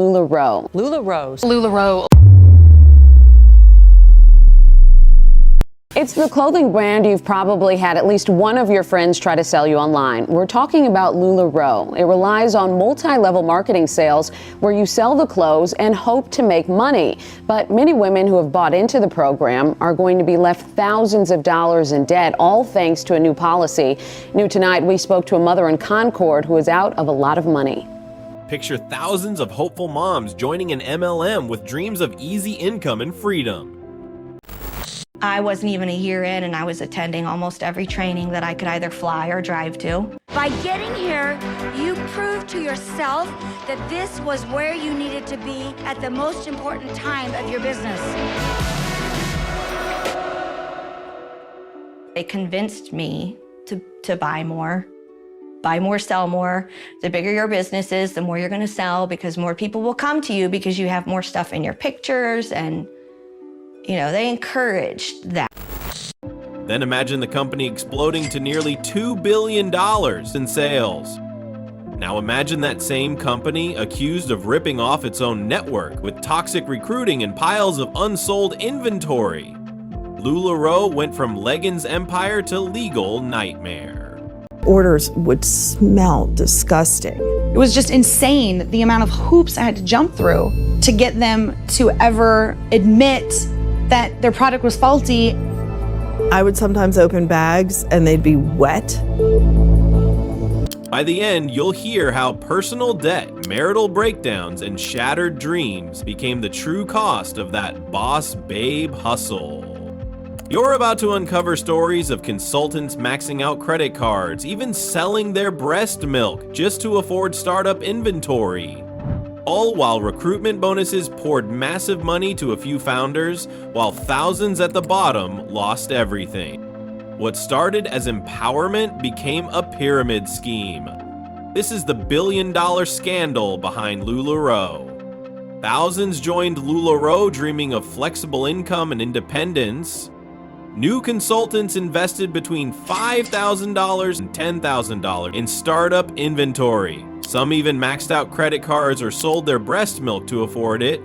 LuLaRoe. LuLaRoe. LuLaRoe. It's the clothing brand you've probably had at least one of your friends try to sell you online. We're talking about LuLaRoe. It relies on multi-level marketing sales where you sell the clothes and hope to make money. But many women who have bought into the program are going to be left thousands of dollars in debt, all thanks to a new policy. New tonight, we spoke to a mother in Concord who is out of a lot of money. Picture thousands of hopeful moms joining an MLM with dreams of easy income and freedom. I wasn't even a year in, and I was attending almost every training that I could either fly or drive to. By getting here, you proved to yourself that this was where you needed to be at the most important time of your business. They convinced me to buy more. Buy more, sell more. The bigger your business is, the more you're going to sell, because more people will come to you because you have more stuff in your pictures, and you know, they encouraged that. Then imagine the company exploding to nearly $2 billion in sales. Now imagine that same company accused of ripping off its own network with toxic recruiting and piles of unsold inventory. LuLaRoe went from leggings empire to legal nightmare. Orders would smell disgusting. It was just insane the amount of hoops I had to jump through to get them to ever admit that their product was faulty. I would sometimes open bags and they'd be wet. By the end, you'll hear how personal debt, marital breakdowns, and shattered dreams became the true cost of that boss babe hustle. You're about to uncover stories of consultants maxing out credit cards, even selling their breast milk just to afford startup inventory. All while recruitment bonuses poured massive money to a few founders, while thousands at the bottom lost everything. What started as empowerment became a pyramid scheme. This is the billion-dollar scandal behind LuLaRoe. Thousands joined LuLaRoe dreaming of flexible income and independence. New consultants invested between $5,000 and $10,000 in startup inventory. Some even maxed out credit cards or sold their breast milk to afford it.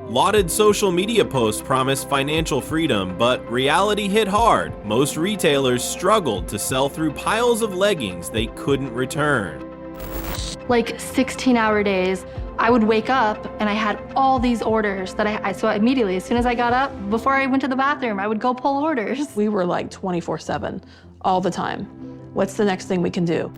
Lauded social media posts promised financial freedom, but reality hit hard. Most retailers struggled to sell through piles of leggings they couldn't return. Like 16-hour days, I would wake up and I had all these orders that so immediately, as soon as I got up, before I went to the bathroom, I would go pull orders. We were like 24/7 all the time. What's the next thing we can do?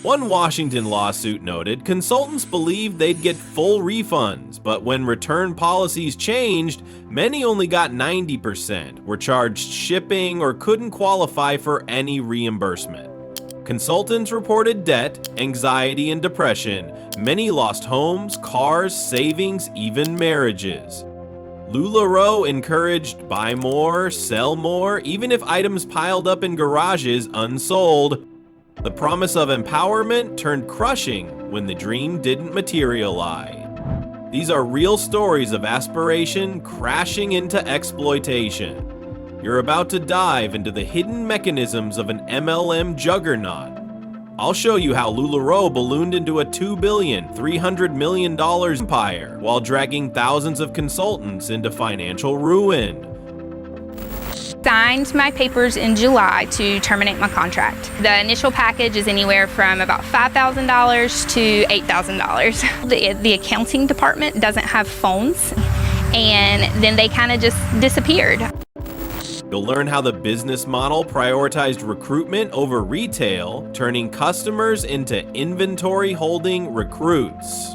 One Washington lawsuit noted consultants believed they'd get full refunds, but when return policies changed, many only got 90%, were charged shipping, or couldn't qualify for any reimbursement. Consultants reported debt, anxiety, and depression. Many lost homes, cars, savings, even marriages. LuLaRoe encouraged buy more, sell more, even if items piled up in garages unsold. The promise of empowerment turned crushing when the dream didn't materialize. These are real stories of aspiration crashing into exploitation. You're about to dive into the hidden mechanisms of an MLM juggernaut. I'll show you how LuLaRoe ballooned into a $2.3 billion empire while dragging thousands of consultants into financial ruin. Signed my papers in July to terminate my contract. The initial package is anywhere from about $5,000 to $8,000. The accounting department doesn't have phones, and then they kind of just disappeared. You'll learn how the business model prioritized recruitment over retail, turning customers into inventory-holding recruits.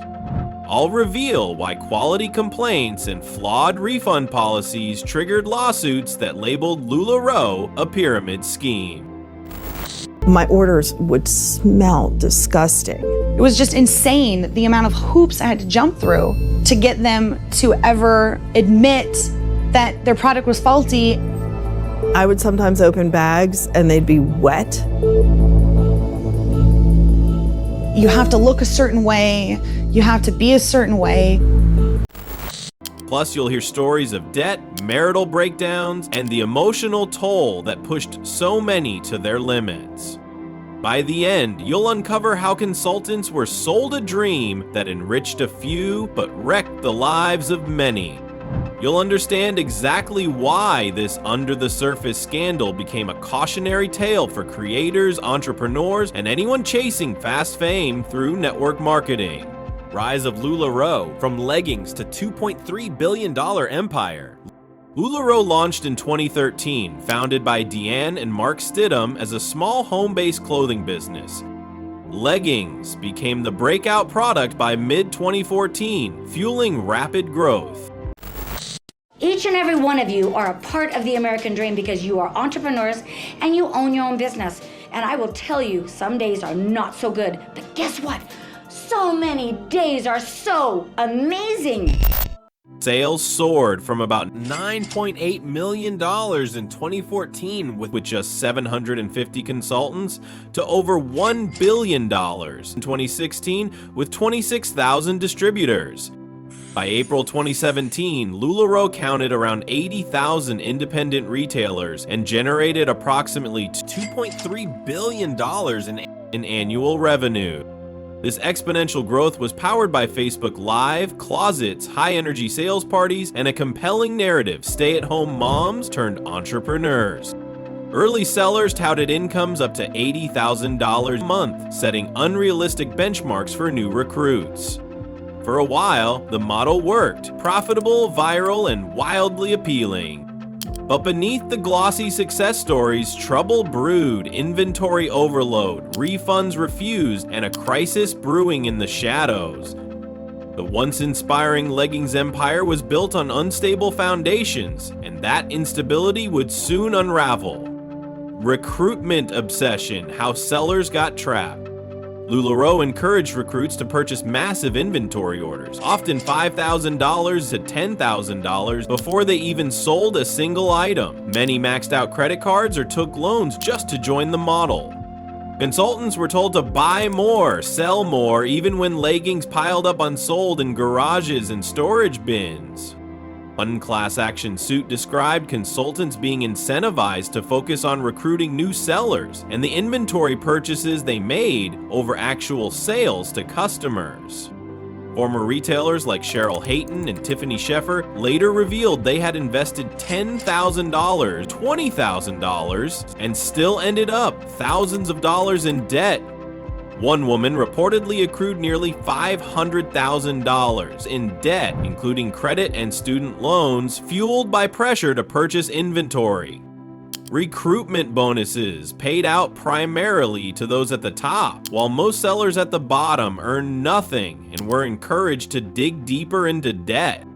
I'll reveal why quality complaints and flawed refund policies triggered lawsuits that labeled LuLaRoe a pyramid scheme. My orders would smell disgusting. It was just insane the amount of hoops I had to jump through to get them to ever admit that their product was faulty. I would sometimes open bags and they'd be wet. You have to look a certain way. You have to be a certain way. Plus, you'll hear stories of debt, marital breakdowns, and the emotional toll that pushed so many to their limits. By the end, you'll uncover how consultants were sold a dream that enriched a few but wrecked the lives of many. You'll understand exactly why this under-the-surface scandal became a cautionary tale for creators, entrepreneurs, and anyone chasing fast fame through network marketing. Rise of LuLaRoe, from leggings to $2.3 billion empire. LuLaRoe launched in 2013, founded by Deanne and Mark Stidham as a small home-based clothing business. Leggings became the breakout product by mid-2014, fueling rapid growth. Each and every one of you are a part of the American dream because you are entrepreneurs and you own your own business. And I will tell you, some days are not so good, but guess what? So many days are so amazing. Sales soared from about $9.8 million in 2014 with just 750 consultants to over $1 billion in 2016 with 26,000 distributors. By April 2017, LuLaRoe counted around 80,000 independent retailers and generated approximately $2.3 billion in annual revenue. This exponential growth was powered by Facebook Live, closets, high-energy sales parties, and a compelling narrative: stay-at-home moms turned entrepreneurs. Early sellers touted incomes up to $80,000 a month, setting unrealistic benchmarks for new recruits. For a while, the model worked: profitable, viral, and wildly appealing. But beneath the glossy success stories, trouble brewed, inventory overload, refunds refused, and a crisis brewing in the shadows. The once inspiring leggings empire was built on unstable foundations, and that instability would soon unravel. Recruitment obsession: how sellers got trapped. LuLaRoe encouraged recruits to purchase massive inventory orders, often $5,000 to $10,000, before they even sold a single item. Many maxed out credit cards or took loans just to join the model. Consultants were told to buy more, sell more, even when leggings piled up unsold in garages and storage bins. One class action suit described consultants being incentivized to focus on recruiting new sellers and the inventory purchases they made over actual sales to customers. Former retailers like Cheryl Hayton and Tiffany Sheffer later revealed they had invested $10,000, $20,000, and still ended up thousands of dollars in debt. One woman reportedly accrued nearly $500,000 in debt, including credit and student loans, fueled by pressure to purchase inventory. Recruitment bonuses paid out primarily to those at the top, while most sellers at the bottom earned nothing and were encouraged to dig deeper into debt.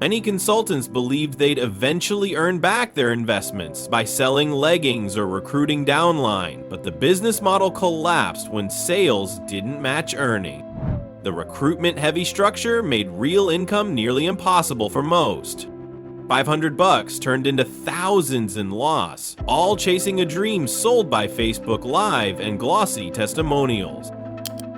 Many consultants believed they'd eventually earn back their investments by selling leggings or recruiting downline, but the business model collapsed when sales didn't match earning. The recruitment-heavy structure made real income nearly impossible for most. $500 turned into thousands in loss, all chasing a dream sold by Facebook Live and glossy testimonials.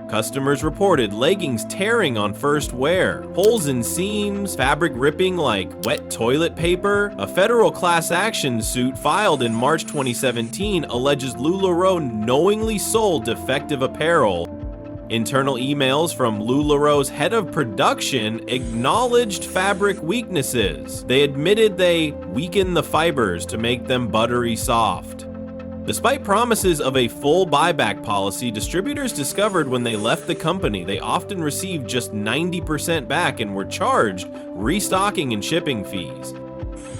Customers reported leggings tearing on first wear, holes in seams, fabric ripping like wet toilet paper. A federal class action suit filed in March 2017 alleges LuLaRoe knowingly sold defective apparel. Internal emails from LuLaRoe's head of production acknowledged fabric weaknesses. They admitted they weakened the fibers to make them buttery soft. Despite promises of a full buyback policy, distributors discovered when they left the company they often received just 90% back and were charged restocking and shipping fees.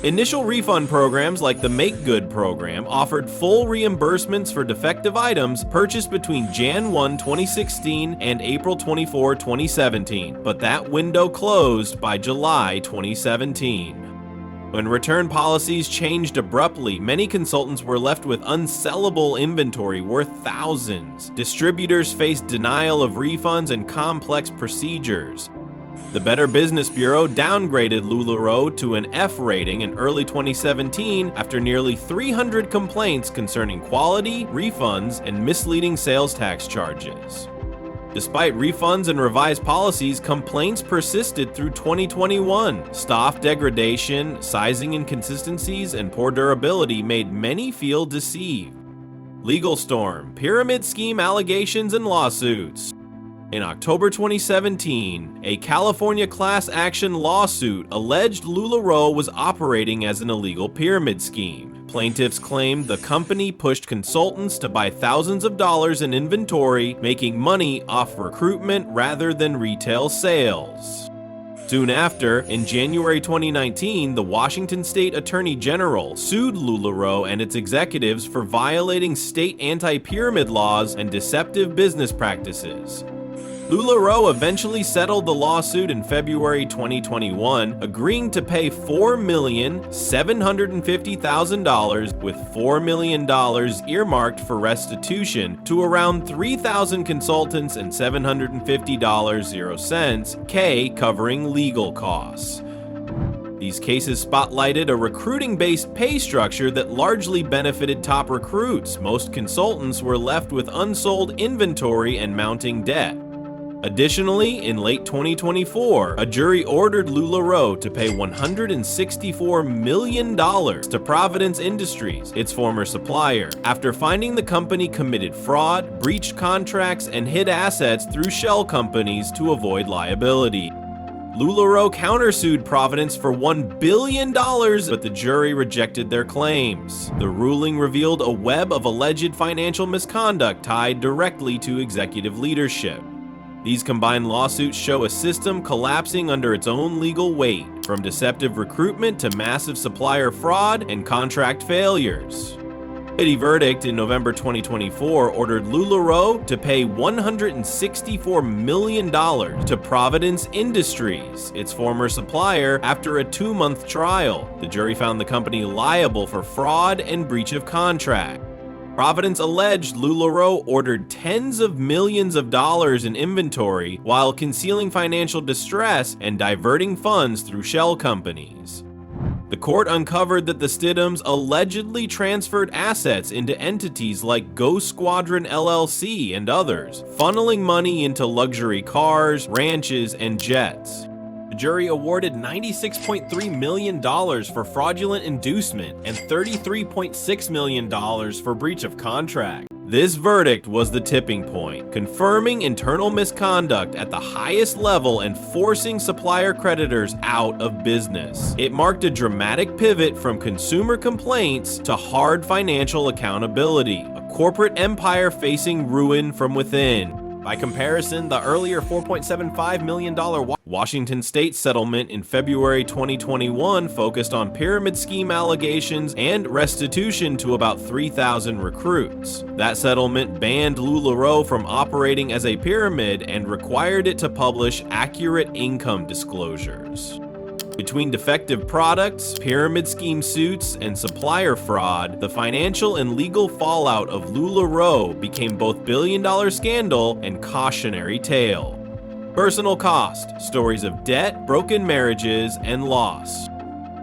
Initial refund programs like the Make Good program offered full reimbursements for defective items purchased between Jan 1, 2016 and April 24, 2017, but that window closed by July 2017. When return policies changed abruptly, many consultants were left with unsellable inventory worth thousands. Distributors faced denial of refunds and complex procedures. The Better Business Bureau downgraded LuLaRoe to an F rating in early 2017 after nearly 300 complaints concerning quality, refunds, and misleading sales tax charges. Despite refunds and revised policies, complaints persisted through 2021. Staff degradation, sizing inconsistencies, and poor durability made many feel deceived. Legal storm, pyramid scheme allegations and lawsuits. In October 2017, a California class action lawsuit alleged LuLaRoe was operating as an illegal pyramid scheme. Plaintiffs claimed the company pushed consultants to buy thousands of dollars in inventory, making money off recruitment rather than retail sales. Soon after, in January 2019, the Washington State Attorney General sued LuLaRoe and its executives for violating state anti-pyramid laws and deceptive business practices. LuLaRoe eventually settled the lawsuit in February 2021, agreeing to pay $4,750,000 with $4 million earmarked for restitution to around 3,000 consultants and $750.00 covering legal costs. These cases spotlighted a recruiting-based pay structure that largely benefited top recruits. Most consultants were left with unsold inventory and mounting debt. Additionally, in late 2024, a jury ordered LuLaRoe to pay $164 million to Providence Industries, its former supplier, after finding the company committed fraud, breached contracts, and hid assets through shell companies to avoid liability. LuLaRoe countersued Providence for $1 billion, but the jury rejected their claims. The ruling revealed a web of alleged financial misconduct tied directly to executive leadership. These combined lawsuits show a system collapsing under its own legal weight, from deceptive recruitment to massive supplier fraud and contract failures. A verdict in November 2024 ordered LuLaRoe to pay $164 million to Providence Industries, its former supplier, after a 2-month trial. The jury found the company liable for fraud and breach of contract. Providence alleged LuLaRoe ordered tens of millions of dollars in inventory while concealing financial distress and diverting funds through shell companies. The court uncovered that the Stidhams allegedly transferred assets into entities like Ghost Squadron LLC and others, funneling money into luxury cars, ranches, and jets. The jury awarded $96.3 million for fraudulent inducement and $33.6 million for breach of contract. This verdict was the tipping point, confirming internal misconduct at the highest level and forcing supplier creditors out of business. It marked a dramatic pivot from consumer complaints to hard financial accountability, a corporate empire facing ruin from within. By comparison, the earlier $4.75 million Washington State settlement in February 2021 focused on pyramid scheme allegations and restitution to about 3,000 recruits. That settlement banned LuLaRoe from operating as a pyramid and required it to publish accurate income disclosures. Between defective products, pyramid scheme suits, and supplier fraud, the financial and legal fallout of LuLaRoe became both billion-dollar scandal and cautionary tale. Personal cost, stories of debt, broken marriages, and loss.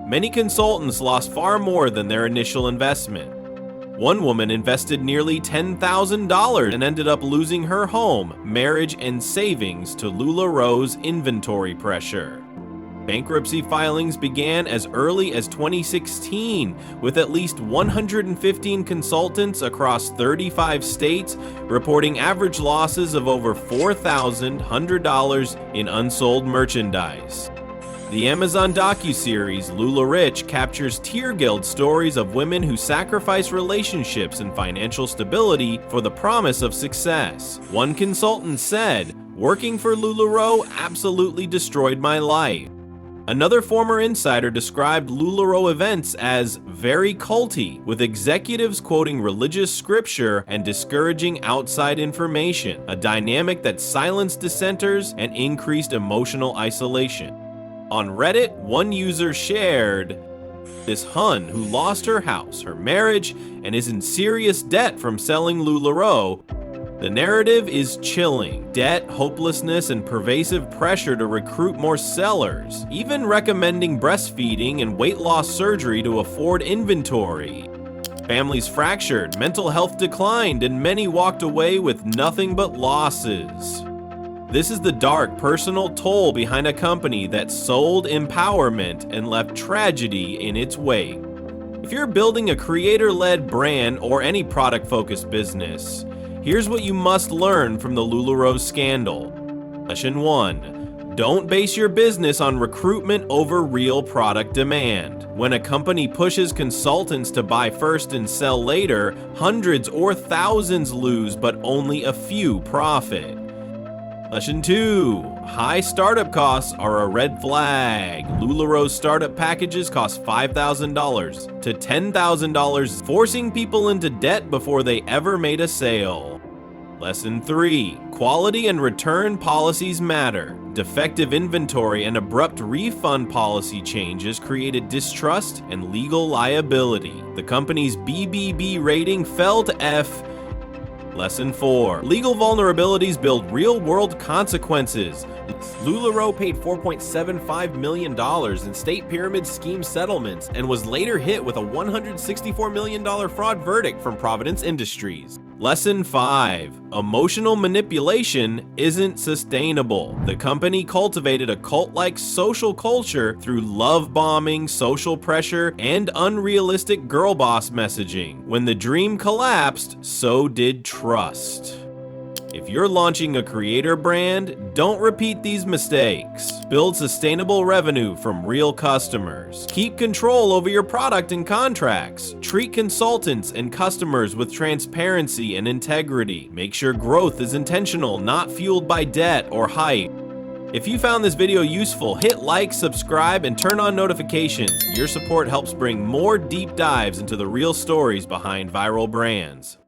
Many consultants lost far more than their initial investment. One woman invested nearly $10,000 and ended up losing her home, marriage, and savings to LuLaRoe's inventory pressure. Bankruptcy filings began as early as 2016, with at least 115 consultants across 35 states reporting average losses of over $4,100 in unsold merchandise. The Amazon docuseries LuLaRich captures tear-filled stories of women who sacrifice relationships and financial stability for the promise of success. One consultant said, "Working for LuLaRoe absolutely destroyed my life." Another former insider described LuLaRoe events as very culty, with executives quoting religious scripture and discouraging outside information, a dynamic that silenced dissenters and increased emotional isolation. On Reddit, one user shared, "This Hun who lost her house, her marriage, and is in serious debt from selling LuLaRoe. The narrative is chilling. Debt, hopelessness, and pervasive pressure to recruit more sellers, even recommending breastfeeding and weight loss surgery to afford inventory. Families fractured, mental health declined, and many walked away with nothing but losses." This is the dark personal toll behind a company that sold empowerment and left tragedy in its wake. If you're building a creator-led brand or any product-focused business, here's what you must learn from the LuLaRoe scandal. Lesson 1. Don't base your business on recruitment over real product demand. When a company pushes consultants to buy first and sell later, hundreds or thousands lose, but only a few profit. Lesson 2. High startup costs are a red flag. LuLaRoe's startup packages cost $5,000 to $10,000, forcing people into debt before they ever made a sale. Lesson 3. Quality and return policies matter. Defective inventory and abrupt refund policy changes created distrust and legal liability. The company's BBB rating fell to F. Lesson 4. Legal vulnerabilities build real-world consequences. LuLaRoe paid $4.75 million in state pyramid scheme settlements and was later hit with a $164 million fraud verdict from Providence Industries. Lesson 5. Emotional manipulation isn't sustainable. The company cultivated a cult-like social culture through love bombing, social pressure, and unrealistic girl boss messaging. When the dream collapsed, so did trust. If you're launching a creator brand, don't repeat these mistakes. Build sustainable revenue from real customers. Keep control over your product and contracts. Treat consultants and customers with transparency and integrity. Make sure growth is intentional, not fueled by debt or hype. If you found this video useful, hit like, subscribe, and turn on notifications. Your support helps bring more deep dives into the real stories behind viral brands.